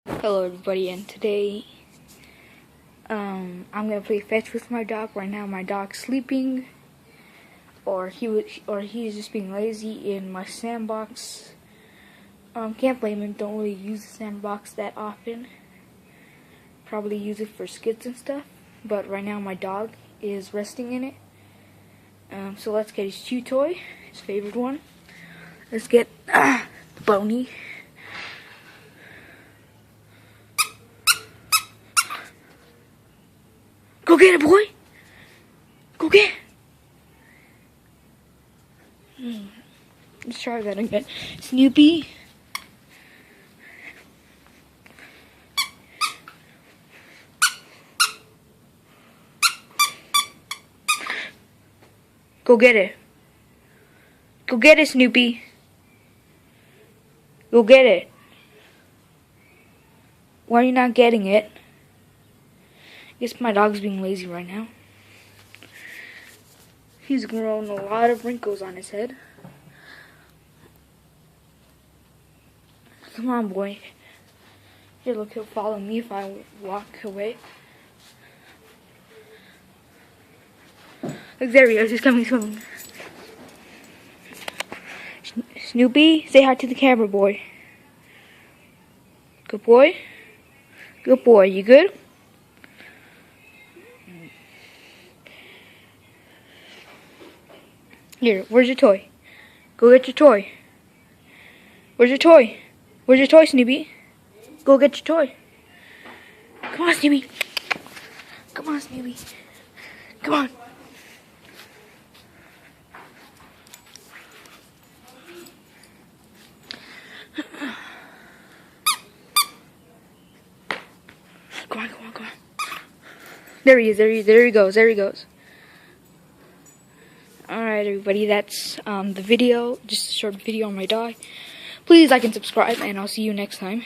Hello everybody, and today I'm gonna play fetch with my dog. Right now my dog's sleeping, or he's just being lazy in my sandbox. Can't blame him, don't really use the sandbox that often. Probably use it for skits and stuff, but right now my dog is resting in it. So let's get his chew toy, his favorite one. Let's get the Boney. Go get it, boy! Go get it! Let's try that again. Snoopy. Go get it. Go get it, Snoopy. Go get it. Why are you not getting it? I guess my dog's being lazy right now. He's grown a lot of wrinkles on his head. Come on, boy. Here, look, he'll follow me if I walk away. Look, there he is. He's coming, he's coming. Snoopy, say hi to the camera, boy. Good boy. Good boy. You good? Here, where's your toy? Go get your toy. Where's your toy? Where's your toy, Snoopy? Go get your toy. Come on, Snoopy. Come on, Snoopy. Come on. Come on, come on, come on. There he is, there he goes, there he goes. Alright everybody, that's the video, just a short video on my dog. Please like and subscribe, and I'll see you next time.